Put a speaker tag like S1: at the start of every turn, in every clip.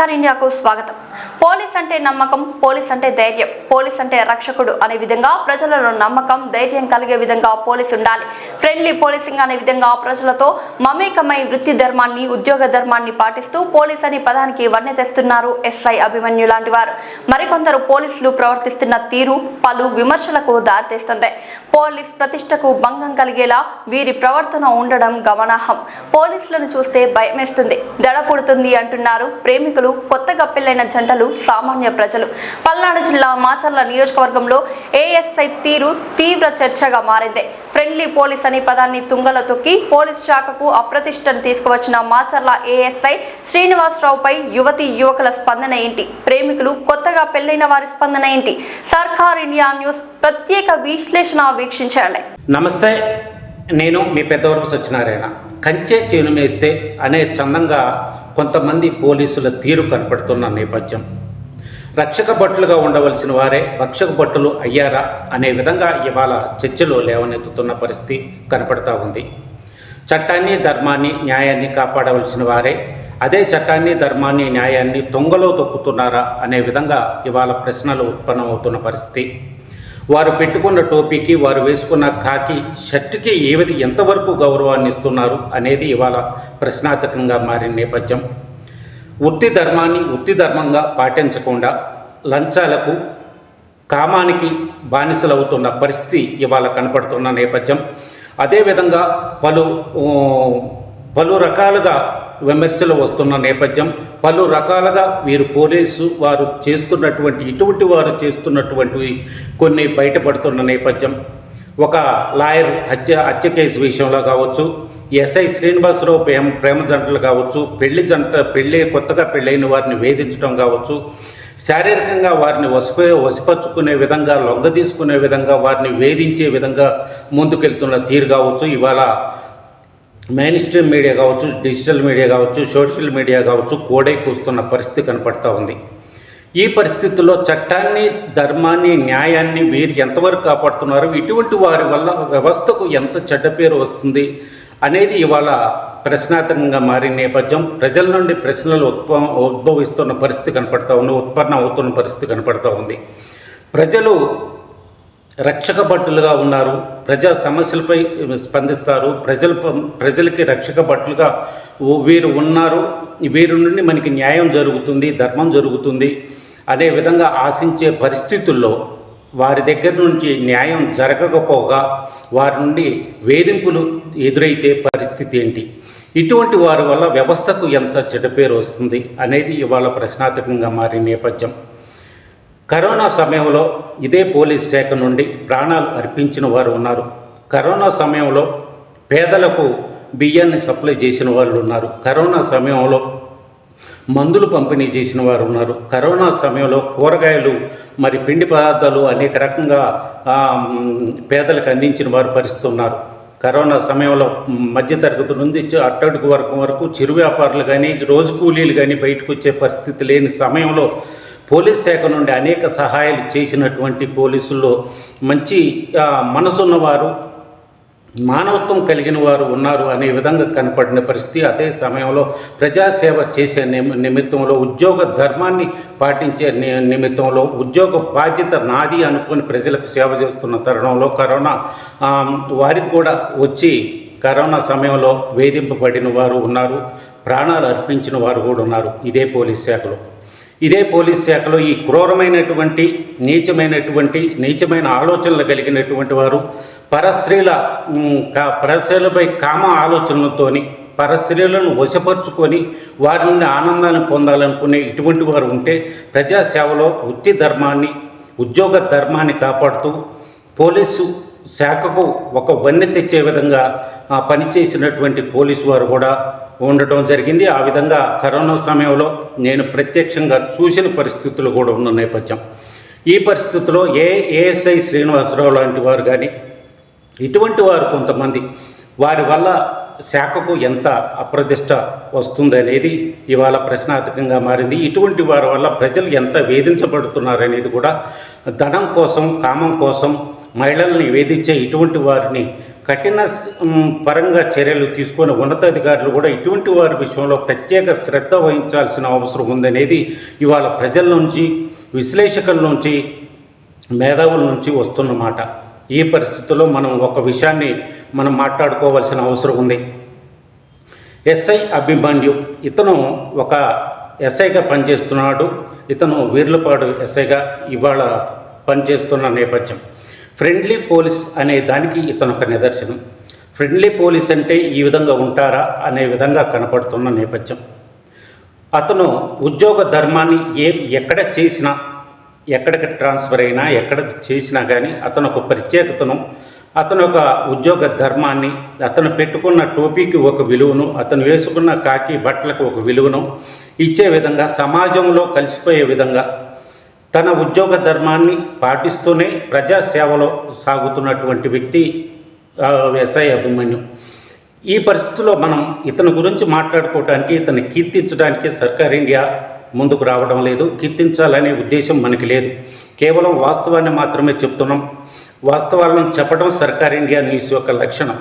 S1: సర్కార్ ఇండియాకు స్వాగతం. పోలీస్ అంటే నమ్మకం, పోలీస్ అంటే ధైర్యం, పోలీస్ అంటే రక్షకుడు అనే విధంగా ప్రజలలో నమ్మకం, ధైర్యం కలిగే విధంగా పోలీసు ఉండాలి. ఫ్రెండ్లీ పోలీసింగ్ అనే విధంగా ప్రజలతో మమేకమై వృత్తి ధర్మాన్ని, ఉద్యోగ ధర్మాన్ని పాటిస్తూ పోలీస్ అనే పదానికి వన్నె తెస్తున్నారు ఎస్ఐ అభిమన్యు లాంటి వారు. మరికొందరు పోలీసులు ప్రవర్తిస్తున్న తీరు పలు విమర్శలకు దారితీస్తుంది. పోలీస్ ప్రతిష్టకు భంగం కలిగేలా వీరి ప్రవర్తన ఉండడం గమనార్హం. పోలీసులను చూస్తే భయమేస్తుంది, దడ పుడుతుంది అంటున్నారు ప్రేమికులు, కొత్తగా పెళ్లైన జంటలు, సామాన్య ప్రజలు. పల్నాడు జిల్లా మాచర్ల నియోజకవర్గంలో ఏఎస్ఐ తీరు తీవ్ర చర్చగా మారింది. ఫ్రెండ్లీ పోలీస్ అనే పదాన్ని తుంగలో తొక్కి పోలీస్ శాఖకు అప్రతిష్టను తీసుకువచ్చిన మాచర్ల ఏఎస్ఐ శ్రీనివాసరావుపై యువకుల స్పందన ఏంటి? ప్రేమికులు, కొత్తగా పెళ్లైన వారి స్పందన ఏంటి? సర్కార్ ఇండియా న్యూస్ ప్రత్యేక విశ్లేషణ వీక్షించండి.
S2: నమస్తే, నేను మీ పెద్దవరపు సత్యనారాయణ. కంచే చేను మేస్తే అనే చందంగా కొంతమంది పోలీసుల తీరు కనపడుతున్న నేపథ్యం. రక్షక భటులుగా ఉండవలసిన వారే రక్షక భటులు అయ్యారా అనే విధంగా ఇవాళ చర్చలు లేవనెత్తుతున్న పరిస్థితి కనపడతా ఉంది. చట్టాన్ని, ధర్మాన్ని, న్యాయాన్ని కాపాడవలసిన వారే అదే చట్టాన్ని, ధర్మాన్ని, న్యాయాన్ని తొంగలో తొక్కుతున్నారా అనే విధంగా ఇవాళ ప్రశ్నలు ఉత్పన్నమవుతున్న పరిస్థితి. వారు పెట్టుకున్న టోపీకి, వారు వేసుకున్న ఖాకీ షర్టుకి ఎంతవరకు గౌరవాన్ని ఇస్తున్నారు అనేది ఇవాళ ప్రశ్నార్థకంగా మారిన నేపథ్యం. వృత్తి ధర్మాన్ని వృత్తి ధర్మంగా పాటించకుండా లంచాలకు, కామానికి బానిసలవుతున్న పరిస్థితి ఇవాళ కనపడుతున్న నేపథ్యం. అదేవిధంగా పలు రకాలుగా విమర్శలు వస్తున్న నేపథ్యం. పలు రకాలుగా వీరు పోలీసు వారు ఇటువంటి వారు చేస్తున్నటువంటి కొన్ని బయటపడుతున్న నేపథ్యం. ఒక లాయర్ హత్య కేసు విషయంలో కావచ్చు, ఎస్ఐ శ్రీనివాసరావు ప్రేమ జంటలు కావచ్చు, కొత్తగా పెళ్ళైన వారిని వేధించడం కావచ్చు, శారీరకంగా వారిని వశపరుచుకునే విధంగా, లొంగ తీసుకునే విధంగా, వారిని వేధించే విధంగా ముందుకెళ్తున్న తీరు కావచ్చు, ఇవాళ మెయిన్ స్ట్రీమ్ మీడియా కావచ్చు, డిజిటల్ మీడియా కావచ్చు, సోషల్ మీడియా కావచ్చు కోడై కూస్తున్న పరిస్థితి కనపడతా ఉంది. ఈ పరిస్థితుల్లో చట్టాన్ని, ధర్మాన్ని, న్యాయాన్ని వీరు ఎంతవరకు కాపాడుతున్నారు, ఇటువంటి వారి వల్ల వ్యవస్థకు ఎంత చెడ్డ పేరు వస్తుంది అనేది ఇవాళ ప్రశ్నార్థకంగా మారిన నేపథ్యం. ప్రజల నుండి ప్రశ్నలు ఉద్భవిస్తున్న పరిస్థితి కనపడతా ఉంది, ఉత్పన్నం అవుతున్న పరిస్థితి కనపడతా ఉంది. ప్రజలు రక్షక భటులుగా ఉన్నారు, ప్రజా సమస్యలపై స్పందిస్తారు, ప్రజలకి రక్షక భటులుగా వీరు ఉన్నారు, వీరి నుండి మనకి న్యాయం జరుగుతుంది, ధర్మం జరుగుతుంది అనే విధంగా ఆశించే పరిస్థితుల్లో వారి దగ్గర నుంచి న్యాయం జరగకపోగా వారి నుండి వేధింపులు ఎదురైతే పరిస్థితి ఏంటి? ఇటువంటి వారి వల్ల వ్యవస్థకు ఎంత చెడ్డ పేరు వస్తుంది అనేది ఇవాళ ప్రశ్నార్థకంగా మారిన నేపథ్యం. కరోనా సమయంలో ఇదే పోలీస్ శాఖ నుండి ప్రాణాలు అర్పించిన వారు ఉన్నారు. కరోనా సమయంలో పేదలకు బియ్యాన్ని సప్లై చేసిన వాళ్ళు ఉన్నారు. కరోనా సమయంలో మందులు పంపిణీ చేసిన వారు ఉన్నారు. కరోనా సమయంలో కూరగాయలు, పిండి పదార్థాలు అనేక రకంగా పేదలకు అందించిన వారు పరిస్థితి ఉన్నారు. కరోనా సమయంలో మధ్యతరగతి నుండి అట్టడుగు వరకు చిరు వ్యాపారులు కానీ, రోజు కూలీలు కానీ బయటకు వచ్చే పరిస్థితి లేని సమయంలో పోలీస్ శాఖ నుండి అనేక సహాయాలు చేసినటువంటి పోలీసుల్లో మంచి మనసున్నవారు, మానవత్వం కలిగిన వారు ఉన్నారు అనే విధంగా కనపడిన పరిస్థితి. అదే సమయంలో ప్రజాసేవ చేసే నిమిత్తంలో, ఉద్యోగ ధర్మాన్ని పాటించే నిమిత్తంలో, ఉద్యోగ బాధ్యత నాది అనుకుని ప్రజలకు సేవ చేస్తున్న తరుణంలో కరోనా వారికి కూడా వచ్చి కరోనా సమయంలో వేధింపబడిన వారు ఉన్నారు, ప్రాణాలు అర్పించిన వారు కూడా ఉన్నారు. ఇదే పోలీస్ శాఖలో ఈ క్రూరమైనటువంటి నీచమైన ఆలోచనలు కలిగినటువంటి వారు, పరస్త్రీలపై కామ ఆలోచనలతోని పరస్త్రీలను వశపరుచుకొని వారి నుండి ఆనందాన్ని పొందాలనుకునే ఇటువంటి వారు ఉంటే ప్రజాసేవలో వృత్తి ధర్మాన్ని, ఉద్యోగ ధర్మాన్ని కాపాడుతూ పోలీసు శాఖకు ఒక వన్నె తెచ్చే విధంగా పనిచేసినటువంటి పోలీసు వారు కూడా ఉండటం జరిగింది. ఆ విధంగా కరోనా సమయంలో నేను ప్రత్యక్షంగా చూసిన పరిస్థితులు కూడా ఉన్న నేపథ్యం. ఈ పరిస్థితుల్లో ఏఎస్ఐ శ్రీనివాసరావు లాంటి వారు కానీ, ఇటువంటి వారు కొంతమంది, వారి వల్ల శాఖకు ఎంత అప్రతిష్ట వస్తుందనేది ఇవాళ ప్రశ్నార్థకంగా మారింది. ఇటువంటి వారి వల్ల ప్రజలు ఎంత వేధించబడుతున్నారనేది కూడా ధనం కోసం, కామం కోసం మహిళల్ని వేధించే ఇటువంటి వారిని కఠిన పరంగా చర్యలు తీసుకొని ఉన్నతాధికారులు కూడా ఇటువంటి వారి విషయంలో ప్రత్యేక శ్రద్ధ వహించాల్సిన అవసరం ఉందనేది ఇవాళ ప్రజల నుంచి, విశ్లేషకుల నుంచి, మేధావుల నుంచి వస్తున్నమాట. ఈ పరిస్థితుల్లో మనం ఒక విషయాన్ని మనం మాట్లాడుకోవాల్సిన అవసరం ఉంది. ఎస్ఐ అభిమన్యు, ఇతను ఒక ఎస్ఐగా పనిచేస్తున్నాడు. ఇతను వీర్లపాడు ఎస్ఐగా ఇవాళ పనిచేస్తున్న నేపథ్యం. ఫ్రెండ్లీ పోలీస్ అనే దానికి ఇతను ఒక నిదర్శనం. ఫ్రెండ్లీ పోలీస్ అంటే ఈ విధంగా ఉంటారా అనే విధంగా కనపడుతున్న నేపథ్యం. అతను ఉద్యోగ ధర్మాన్ని ఎక్కడ చేసినా, ఎక్కడికి ట్రాన్స్ఫర్ అయినా, ఎక్కడ చేసినా కానీ అతను ఒక ప్రత్యేకతను, అతను ఒక ఉద్యోగ ధర్మాన్ని, అతను పెట్టుకున్న టోపీకి ఒక విలువను, అతను వేసుకున్న కాకి బట్టలకు ఒక విలువను ఇచ్చే విధంగా, సమాజంలో కలిసిపోయే విధంగా తన ఉద్యోగ ధర్మాన్ని పాటిస్తూనే ప్రజాసేవలో సాగుతున్నటువంటి వ్యక్తి ఎస్ఐ అభిమన్యు. ఈ పరిస్థితుల్లో మనం ఇతని గురించి మాట్లాడుకోవడానికి, ఇతన్ని కీర్తించడానికి సర్కార్ ఇండియా ముందుకు రావడం లేదు. కీర్తించాలనే ఉద్దేశం మనకి లేదు. కేవలం వాస్తవాన్ని మాత్రమే చెప్తున్నాం. వాస్తవాలను చెప్పడం సర్కార్ ఇండియా న్యూస్ యొక్క లక్షణం.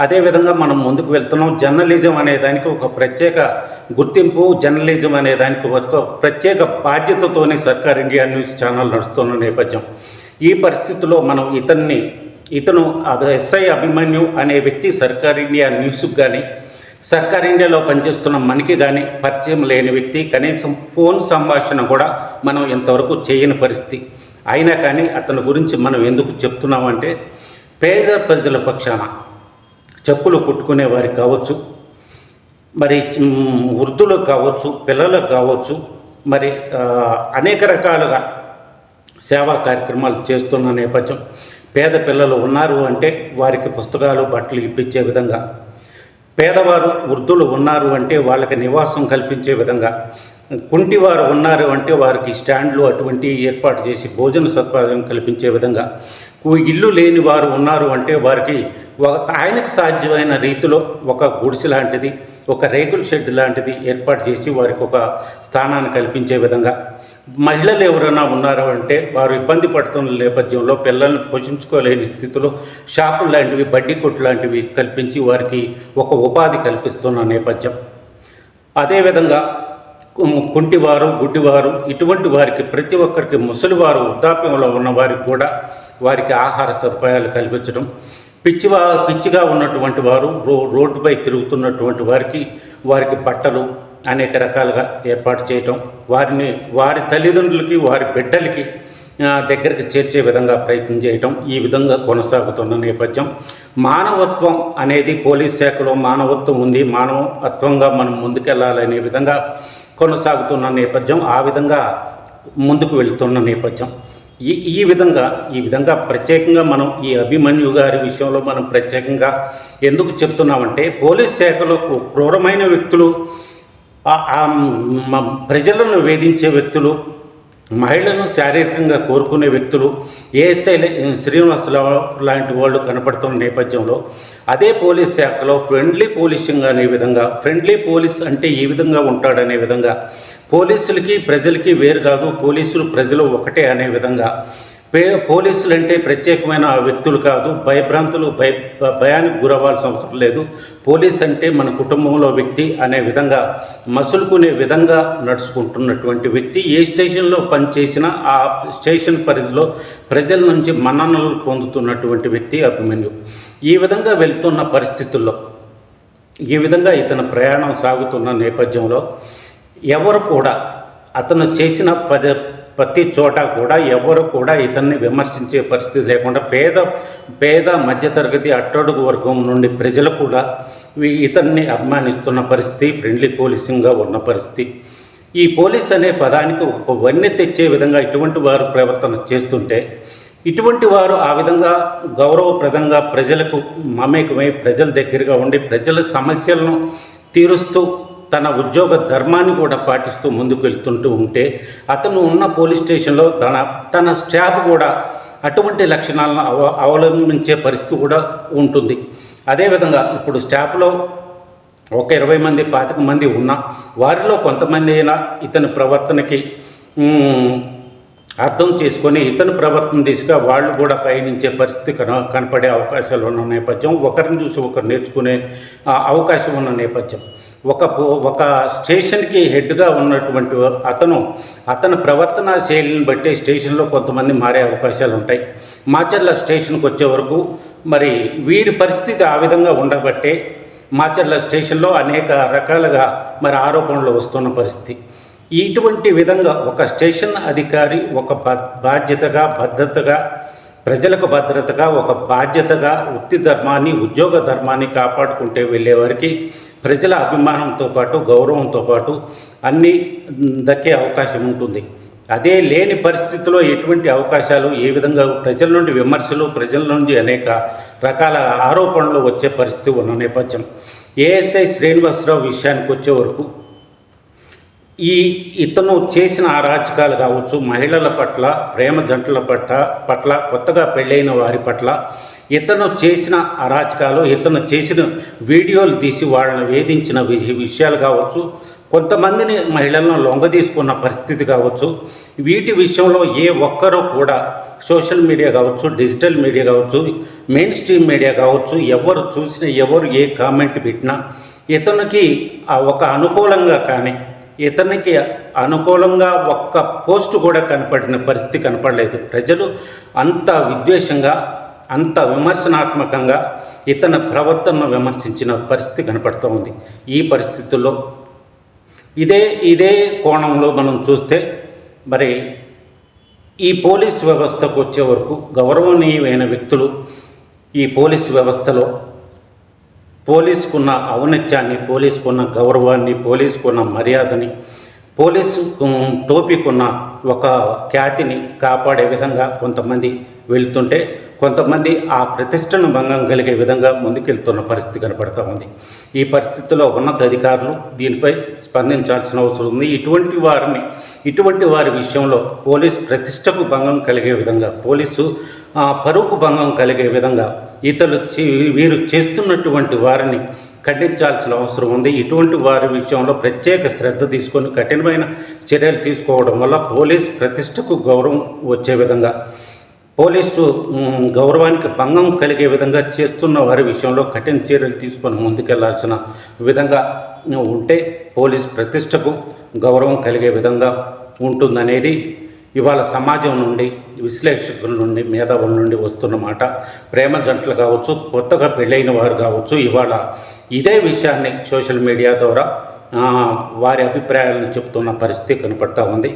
S2: అదేవిధంగా మనం ముందుకు వెళ్తున్నాం. జర్నలిజం అనే దానికి ఒక ప్రత్యేక గుర్తింపు, జర్నలిజం అనే దానికి ఒక ప్రత్యేక బాధ్యతతోనే సర్కార్ ఇండియా న్యూస్ ఛానల్ నడుస్తున్న నేపథ్యం. ఈ పరిస్థితుల్లో మనం ఇతను ఎస్ఐ అభిమన్యు అనే వ్యక్తి సర్కార్ ఇండియా న్యూస్కి కానీ, సర్కార్ ఇండియాలో పనిచేస్తున్న మనకి కానీ పరిచయం లేని వ్యక్తి. కనీసం ఫోన్ సంభాషణ కూడా మనం ఇంతవరకు చేయని పరిస్థితి. అయినా కానీ అతని గురించి మనం ఎందుకు చెప్తున్నామంటే, పేద ప్రజల పక్షాన చెప్పులు కుట్టుకునే వారికి కావచ్చు, మరి వృద్ధులకు కావచ్చు, పిల్లలకు కావచ్చు, మరి అనేక రకాలుగా సేవా కార్యక్రమాలు చేస్తున్న నేపథ్యం. పేద పిల్లలు ఉన్నారు అంటే వారికి పుస్తకాలు, బట్టలు ఇప్పించే విధంగా, పేదవారు వృద్ధులు ఉన్నారు అంటే వాళ్ళకి నివాసం కల్పించే విధంగా, కుంటివారు ఉన్నారు అంటే వారికి స్టాండ్లు అటువంటి ఏర్పాటు చేసి భోజన సదుపాయం కల్పించే విధంగా, ఇల్లు లేని వారు ఉన్నారు అంటే వారికి ఆయనకు సాధ్యమైన రీతిలో ఒక గుడిసె లాంటిది, ఒక రేకుల షెడ్ లాంటిది ఏర్పాటు చేసి వారికి ఒక స్థానాన్ని కల్పించే విధంగా, మహిళలు ఎవరైనా ఉన్నారు అంటే వారు ఇబ్బంది పడుతున్న నేపథ్యంలో పిల్లల్ని పోషించుకోలేని స్థితిలో షాపులు లాంటివి, బడ్డీ కొట్టు లాంటివి కల్పించి వారికి ఒక ఉపాధి కల్పిస్తున్న నేపథ్యం. అదేవిధంగా కుంటివారు, గుడ్డివారు, ఇటువంటి వారికి ప్రతి ఒక్కరికి, ముసలివారు, వృద్ధాప్యంలో ఉన్న వారికి కూడా వారికి ఆహార సదుపాయాలు కల్పించడం, పిచ్చిగా ఉన్నటువంటి వారు, రోడ్డుపై తిరుగుతున్నటువంటి వారికి బట్టలు అనేక రకాలుగా ఏర్పాటు చేయటం, వారి తల్లిదండ్రులకి, వారి బిడ్డలకి దగ్గరికి చేర్చే విధంగా ప్రయత్నం చేయటం, ఈ విధంగా కొనసాగుతున్న నేపథ్యం. మానవత్వం అనేది పోలీస్ శాఖలో మానవత్వం ఉంది, మానవత్వంగా మనం ముందుకెళ్ళాలనే విధంగా కొనసాగుతున్న నేపథ్యం. ఆ విధంగా ముందుకు వెళుతున్న నేపథ్యం. ఈ విధంగా ప్రత్యేకంగా మనం ఈ అభిమన్యు గారి విషయంలో మనం ప్రత్యేకంగా ఎందుకు చెప్తున్నామంటే, పోలీస్ శాఖలో క్రూరమైన వ్యక్తులు, ప్రజలను వేధించే వ్యక్తులు, మహిళలను శారీరకంగా కోరుకునే వ్యక్తులు, ఏఎస్ఐ శ్రీనివాసరావు లాంటి వాళ్ళు కనపడుతున్న నేపథ్యంలో, అదే పోలీస్ శాఖలో ఫ్రెండ్లీ పోలీసింగ్ అనే విధంగా, ఫ్రెండ్లీ పోలీస్ అంటే ఈ విధంగా ఉంటాడనే విధంగా, పోలీసులకి ప్రజలకి వేరు కాదు, పోలీసులు ప్రజలు ఒకటే అనే విధంగా, పోలీసులు అంటే ప్రత్యేకమైన వ్యక్తులు కాదు, భయానికి గురవ్వాల్సిన అవసరం లేదు, పోలీస్ అంటే మన కుటుంబంలో వ్యక్తి అనే విధంగా మసులుకునే విధంగా నడుచుకుంటున్నటువంటి వ్యక్తి. ఏ స్టేషన్లో పనిచేసినా ఆ స్టేషన్ పరిధిలో ప్రజల నుంచి మన్ననలు పొందుతున్నటువంటి వ్యక్తి అభిమన్యు. ఈ విధంగా వెళ్తున్న పరిస్థితుల్లో, ఈ విధంగా ఇతని ప్రయాణం సాగుతున్న నేపథ్యంలో ఎవరు కూడా అతను చేసిన ప్రతి చోట కూడా ఎవరు కూడా ఇతన్ని విమర్శించే పరిస్థితి లేకుండా పేద మధ్యతరగతి అట్టడుగు వర్గం నుండి ప్రజలు కూడా ఇతన్ని అభిమానిస్తున్న పరిస్థితి, ఫ్రెండ్లీ పోలీసింగ్గా ఉన్న పరిస్థితి. ఈ పోలీస్ అనే పదానికి ఒక వన్నె తెచ్చే విధంగా ఇటువంటి వారు ప్రవర్తన చేస్తుంటే, ఇటువంటి వారు ఆ విధంగా గౌరవప్రదంగా ప్రజలకు మమేకమై ప్రజల దగ్గరగా ఉండి ప్రజల సమస్యలను తీరుస్తూ తన ఉద్యోగ ధర్మాన్ని కూడా పాటిస్తూ ముందుకు వెళ్తుంటూ ఉంటే, అతను ఉన్న పోలీస్ స్టేషన్లో తన స్టాఫ్ కూడా అటువంటి లక్షణాలను అవలంబించే పరిస్థితి కూడా ఉంటుంది. అదేవిధంగా ఇప్పుడు స్టాఫ్లో ఒక 20 మంది 25 మంది ఉన్నా వారిలో కొంతమంది అయినా ఇతని ప్రవర్తనకి అర్థం చేసుకొని ఇతని ప్రవర్తన దిశగా వాళ్ళు కూడా పయనించే పరిస్థితి కనపడే అవకాశాలు ఉన్న నేపథ్యం, ఒకరిని చూసి ఒకరు నేర్చుకునే అవకాశం ఉన్న నేపథ్యం. ఒక స్టేషన్కి హెడ్గా ఉన్నటువంటి అతని ప్రవర్తన శైలిని బట్టి స్టేషన్లో కొంతమంది మారే అవకాశాలు ఉంటాయి. మాచర్ల స్టేషన్కి వచ్చే వరకు మరి వీరి పరిస్థితి ఆ విధంగా ఉండబట్టే మాచర్ల స్టేషన్లో అనేక రకాలుగా మరి ఆరోపణలు వస్తున్న పరిస్థితి. ఇటువంటి విధంగా ఒక స్టేషన్ అధికారి ఒక బాధ్యతగా, భద్రతగా, ప్రజలకు భద్రతగా, ఒక బాధ్యతగా వృత్తి ధర్మాన్ని, ఉద్యోగ ధర్మాన్ని కాపాడుకుంటే వెళ్ళేవారికి ప్రజల అభిమానంతో పాటు, గౌరవంతో పాటు అన్నీ దక్కే అవకాశం ఉంటుంది. అదే లేని పరిస్థితిలో ఎటువంటి అవకాశాలు, ఏ విధంగా ప్రజల నుండి విమర్శలు, ప్రజల నుండి అనేక రకాల ఆరోపణలు వచ్చే పరిస్థితి ఉన్న నేపథ్యం. ఏఎస్ఐ శ్రీనివాసరావు విషయానికి వచ్చే వరకు ఇతను చేసిన అరాచకాలు కావచ్చు, మహిళల పట్ల, ప్రేమ జంటల పట్ల, కొత్తగా పెళ్ళైన వారి పట్ల ఇతను చేసిన అరాచకాలు, ఇతను చేసిన వీడియోలు తీసి వాళ్ళని వేధించిన విషయాలు కావచ్చు, కొంతమందిని మహిళలను లొంగదీసుకున్న పరిస్థితి కావచ్చు, వీటి విషయంలో ఏ ఒక్కరూ కూడా సోషల్ మీడియా కావచ్చు, డిజిటల్ మీడియా కావచ్చు, మెయిన్ స్ట్రీమ్ మీడియా కావచ్చు, ఎవరు చూసినా, ఎవరు ఏ కామెంట్ పెట్టినా ఇతనికి ఒక అనుకూలంగా కానీ, ఇతనికి అనుకూలంగా ఒక్క పోస్ట్ కూడా కనపడిన పరిస్థితి కనపడలేదు. ప్రజలు అంత విద్వేషంగా, అంత విమర్శనాత్మకంగా ఇతని ప్రవర్తనను విమర్శించిన పరిస్థితి కనపడుతూ ఉంది. ఈ పరిస్థితుల్లో ఇదే కోణంలో మనం చూస్తే మరి ఈ పోలీస్ వ్యవస్థకు వచ్చే వరకు గౌరవనీయమైన వ్యక్తులు ఈ పోలీస్ వ్యవస్థలో పోలీసుకున్న ఔన్నత్యాన్ని, పోలీసుకున్న గౌరవాన్ని, పోలీసుకున్న మర్యాదని, పోలీసు టోపీకున్న ఒక ఖ్యాతిని కాపాడే విధంగా కొంతమంది వెళ్తుంటే, కొంతమంది ఆ ప్రతిష్టను భంగం కలిగే విధంగా ముందుకెళ్తున్న పరిస్థితి కనపడుతూ ఉంది. ఈ పరిస్థితిలో ఉన్నత అధికారులు దీనిపై స్పందించాల్సిన అవసరం ఉంది. ఇటువంటి వారి విషయంలో పోలీసు ప్రతిష్టకు భంగం కలిగే విధంగా, పోలీసు పరువుకు భంగం కలిగే విధంగా వీరు చేస్తున్నటువంటి వారిని ఖండించాల్సిన అవసరం ఉంది. ఇటువంటి వారి విషయంలో ప్రత్యేక శ్రద్ధ తీసుకొని కఠినమైన చర్యలు తీసుకోవడం వల్ల పోలీసు ప్రతిష్టకు గౌరవం వచ్చే విధంగా, పోలీసు గౌరవానికి భంగం కలిగే విధంగా చేస్తున్న వారి విషయంలో కఠిన చర్యలు తీసుకొని ముందుకెళ్లాల్సిన విధంగా ఉంటే పోలీసు ప్రతిష్టకు గౌరవం కలిగే విధంగా ఉంటుందనేది ఇవాళ సమాజం నుండి, విశ్లేషకుల నుండి, మేధావుల నుండి వస్తున్న మాట. ప్రేమ జంటలు కావచ్చు, కొత్తగా పెళ్ళైన వారు కావచ్చు, ఇవాళ ఇదే విషయాన్ని సోషల్ మీడియా ద్వారా వారి అభిప్రాయాలను చెప్తున్న పరిస్థితి కనపడతా ఉంది.